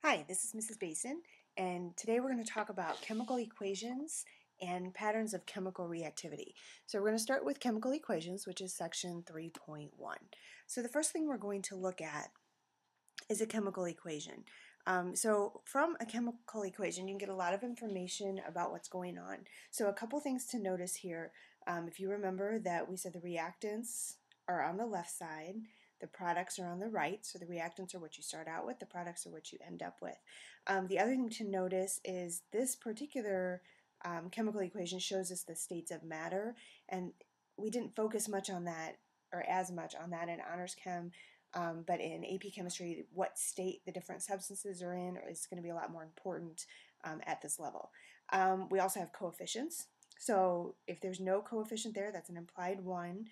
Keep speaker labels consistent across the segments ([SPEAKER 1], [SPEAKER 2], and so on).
[SPEAKER 1] Hi, this is Mrs. Basin, and today we're going to talk about chemical equations and patterns of chemical reactivity. So we're going to start with chemical equations, which is section 3.1. So the first thing we're going to look at is a chemical equation. So from a chemical equation, you can get a lot of information about what's going on. So a couple things to notice here. If you remember that we said the reactants are on the left side, the products are on the right, so the reactants are what you start out with, the products are what you end up with. The other thing to notice is this particular chemical equation shows us the states of matter, and we didn't focus much on that, or as much on that in Honors Chem, but in AP Chemistry, what state the different substances are in is going to be a lot more important at this level. We also have coefficients. So if there's no coefficient there, that's an implied 1.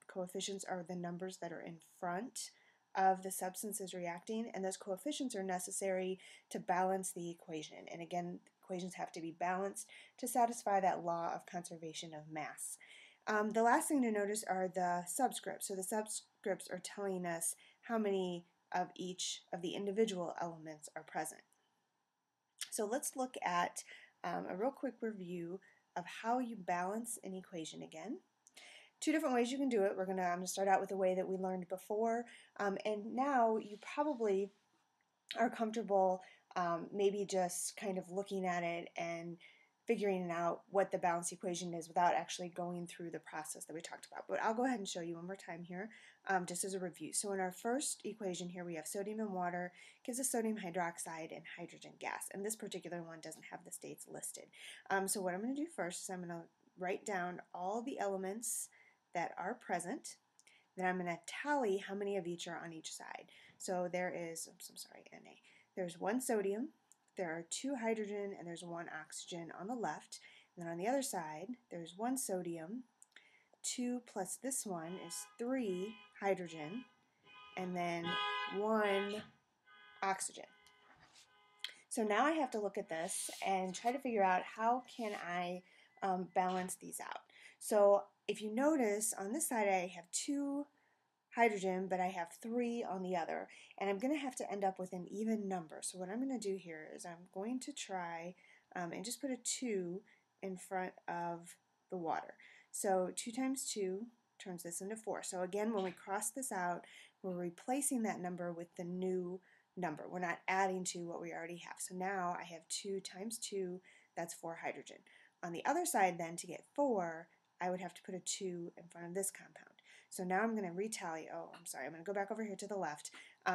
[SPEAKER 1] Coefficients are the numbers that are in front of the substances reacting, and those coefficients are necessary to balance the equation. And again, equations have to be balanced to satisfy that law of conservation of mass. The last thing to notice are the subscripts. So the subscripts are telling us how many of each of the individual elements are present. So let's look at a real quick review of how you balance an equation again. Two different ways you can do it. I'm going to start out with the way that we learned before, and now you probably are comfortable maybe just kind of looking at it and figuring out what the balance equation is without actually going through the process that we talked about. But I'll go ahead and show you one more time here just as a review. So in our first equation here we have sodium and water gives us sodium hydroxide and hydrogen gas, and this particular one doesn't have the states listed. So what I'm going to do first is I'm going to write down all the elements that are present. Then I'm going to tally how many of each are on each side. So there is, Na. There's one sodium, there are 2 hydrogen, and there's 1 oxygen on the left. And then on the other side, there's 1 sodium, 2 plus this one is 3 hydrogen, and then 1 oxygen. So now I have to look at this and try to figure out how can I balance these out. So if you notice, on this side I have 2 hydrogen, but I have 3 on the other, and I'm going to have to end up with an even number. So what I'm going to do here is I'm going to try and just put a 2 in front of the water. So 2 times 2 turns this into 4. So again, when we cross this out, we're replacing that number with the new number. We're not adding to what we already have. So now I have 2 times 2, that's 4 hydrogen. On the other side then, to get 4, I would have to put a 2 in front of this compound. So now I'm going to retally. I'm going to go back over here to the left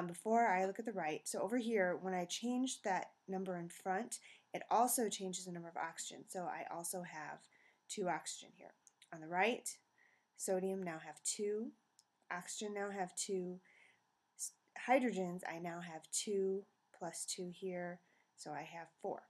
[SPEAKER 1] before I look at the right. So over here, when I change that number in front, it also changes the number of oxygen. So I also have 2 oxygen here. On the right, sodium now have 2, oxygen now have 2, hydrogens I now have 2 plus 2 here, so I have 4.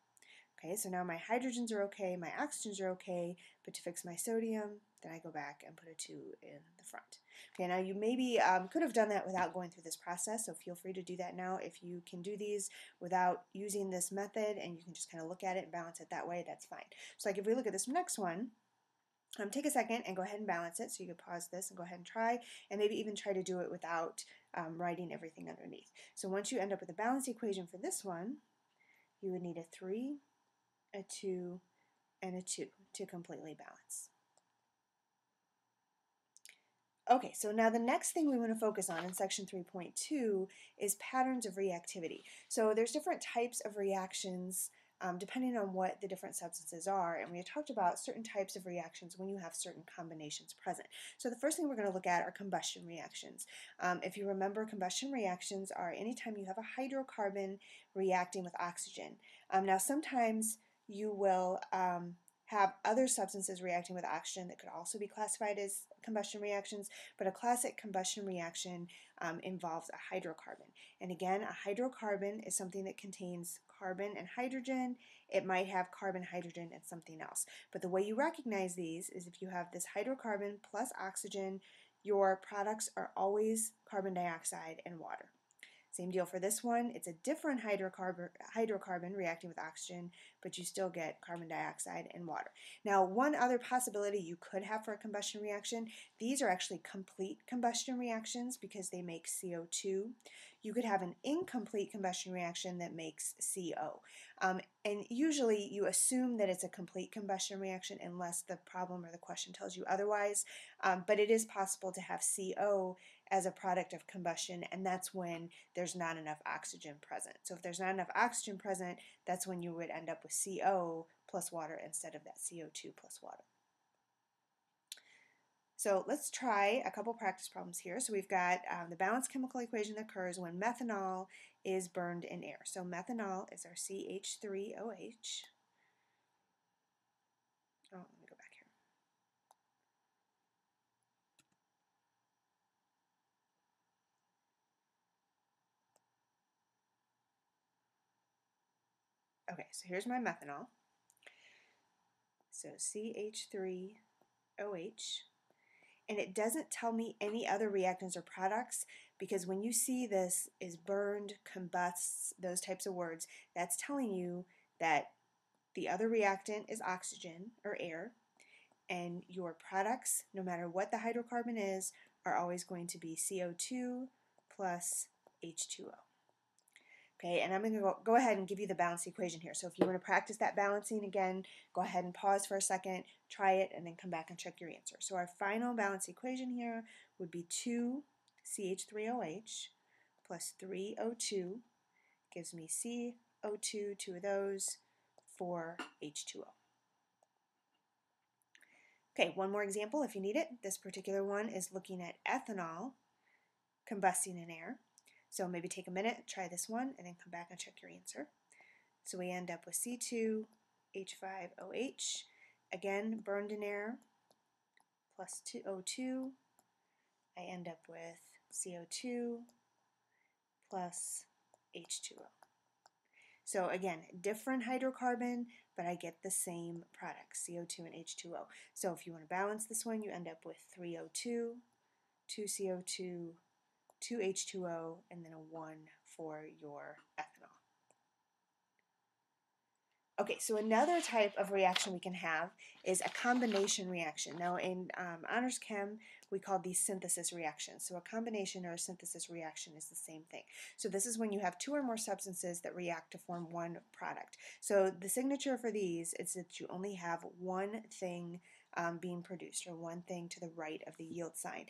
[SPEAKER 1] Okay, so now my hydrogens are okay, my oxygens are okay, but to fix my sodium, then I go back and put a 2 in the front. Okay, now you maybe could have done that without going through this process, so feel free to do that now. If you can do these without using this method and you can just kind of look at it and balance it that way, that's fine. So like if we look at this next one, take a second and go ahead and balance it. So you could pause this and go ahead and try, and maybe even try to do it without writing everything underneath. So once you end up with a balance equation for this one, you would need a 3, a 2, and a 2 to completely balance. Okay, so now the next thing we want to focus on in section 3.2 is patterns of reactivity. So there's different types of reactions depending on what the different substances are, and we have talked about certain types of reactions when you have certain combinations present. So the first thing we're going to look at are combustion reactions. If you remember, combustion reactions are anytime you have a hydrocarbon reacting with oxygen. Now sometimes you will have other substances reacting with oxygen that could also be classified as combustion reactions, but a classic combustion reaction involves a hydrocarbon. And again, a hydrocarbon is something that contains carbon and hydrogen. It might have carbon, hydrogen, and something else. But the way you recognize these is if you have this hydrocarbon plus oxygen, your products are always carbon dioxide and water. Same deal for this one. It's a different hydrocarbon reacting with oxygen, but you still get carbon dioxide and water. Now, one other possibility you could have for a combustion reaction, these are actually complete combustion reactions because they make CO2. You could have an incomplete combustion reaction that makes CO. And usually you assume that it's a complete combustion reaction unless the problem or the question tells you otherwise. But it is possible to have CO as a product of combustion, and that's when there's not enough oxygen present. So if there's not enough oxygen present, that's when you would end up with CO plus water instead of that CO2 plus water. So let's try a couple practice problems here. So we've got the balanced chemical equation that occurs when methanol is burned in air. So methanol is our CH3OH. Oh, let me go back here. Okay, so here's my methanol. So CH3OH. And it doesn't tell me any other reactants or products because when you see this is burned, combusts, those types of words, that's telling you that the other reactant is oxygen or air, and your products, no matter what the hydrocarbon is, are always going to be CO2 plus H2O. Okay, and I'm going to go ahead and give you the balance equation here. So if you want to practice that balancing again, go ahead and pause for a second, try it, and then come back and check your answer. So our final balance equation here would be 2 CH3OH plus 3 O2 gives me CO2, 2 of those, 4 H2O. Okay, one more example if you need it. This particular one is looking at ethanol combusting in air. So maybe take a minute, try this one, and then come back and check your answer. So we end up with C2H5OH, again burned in air, plus O2. I end up with CO2 plus H2O. So again, different hydrocarbon, but I get the same product, CO2 and H2O. So if you want to balance this one, you end up with 3 O2, 2 CO2, 2 H2O, and then a 1 for your ethanol. Okay, so another type of reaction we can have is a combination reaction. Now in honors chem, we call these synthesis reactions. So a combination or a synthesis reaction is the same thing. So this is when you have 2 or more substances that react to form one product. So the signature for these is that you only have one thing being produced, or one thing to the right of the yield sign.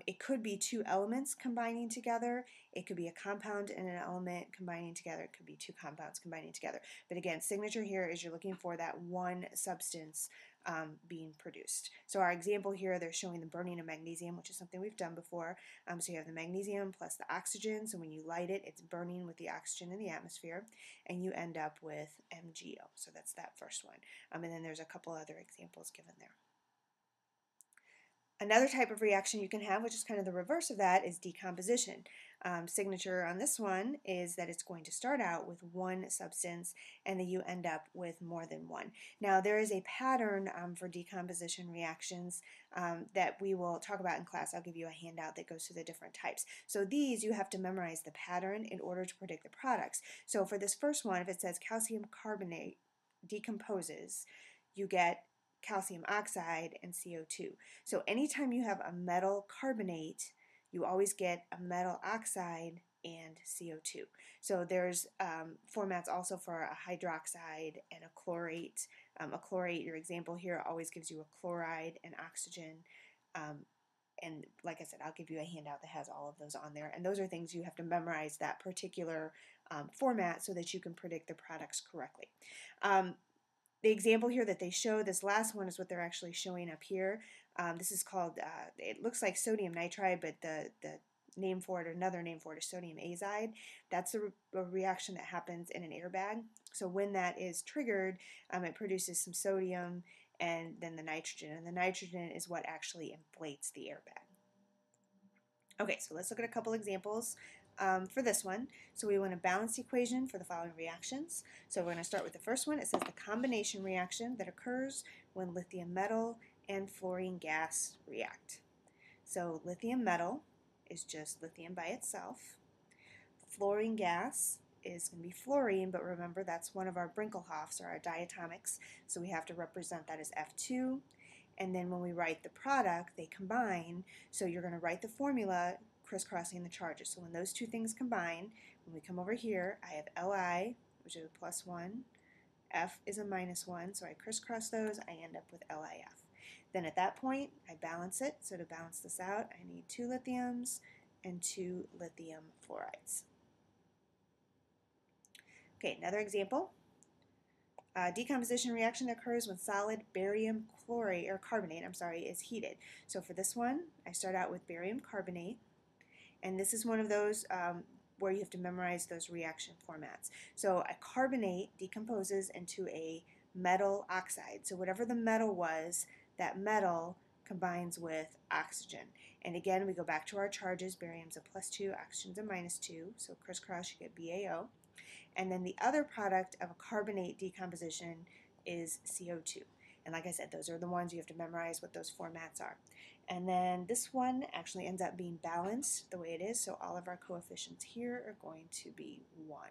[SPEAKER 1] It could be 2 elements combining together. It could be a compound and an element combining together. It could be 2 compounds combining together. But again, signature here is you're looking for that one substance being produced. So our example here, they're showing the burning of magnesium, which is something we've done before. So you have the magnesium plus the oxygen. So when you light it, it's burning with the oxygen in the atmosphere, and you end up with MgO. So that's that first one. And then there's a couple other examples given there. Another type of reaction you can have, which is kind of the reverse of that, is decomposition. Signature on this one is that it's going to start out with one substance and then you end up with more than one. Now there is a pattern for decomposition reactions that we will talk about in class. I'll give you a handout that goes through the different types. So these you have to memorize the pattern in order to predict the products. So for this first one, if it says calcium carbonate decomposes, you get calcium oxide and CO2. So anytime you have a metal carbonate, you always get a metal oxide and CO2. So there's formats also for a hydroxide and a chlorate. A chlorate, your example here, always gives you a chloride and oxygen. And like I said, I'll give you a handout that has all of those on there. And those are things you have to memorize that particular format so that you can predict the products correctly. The example here that they show, this last one is what they're actually showing up here. This is called, it looks like sodium nitride, but the name for it, or another name for it, is sodium azide. That's a reaction that happens in an airbag. So when that is triggered, it produces some sodium and then the nitrogen. And the nitrogen is what actually inflates the airbag. Okay, so let's look at a couple examples for this one. So we want a balanced equation for the following reactions. So we're going to start with the first one. It says the combination reaction that occurs when lithium metal and fluorine gas react. So lithium metal is just lithium by itself. fluorine gas is going to be fluorine, but remember that's one of our Brinkelhoffs, or our diatomics, so we have to represent that as F2. And then when we write the product, they combine, so you're going to write the formula crisscrossing the charges. So when those two things combine, when we come over here, I have Li, which is a +1, F is a -1, so I crisscross those, I end up with LiF. Then at that point, I balance it, so to balance this out, I need 2 lithiums and 2 lithium fluorides. Okay, another example. Decomposition reaction occurs when solid barium chlorate, or carbonate, is heated. So for this one, I start out with barium carbonate, and this is one of those where you have to memorize those reaction formats. So a carbonate decomposes into a metal oxide. So whatever the metal was, that metal combines with oxygen. And again, we go back to our charges. Barium's a +2, oxygen's a -2, so crisscross, you get BaO. And then the other product of a carbonate decomposition is CO2. And like I said, those are the ones you have to memorize what those formats are. And then this one actually ends up being balanced the way it is, so all of our coefficients here are going to be 1.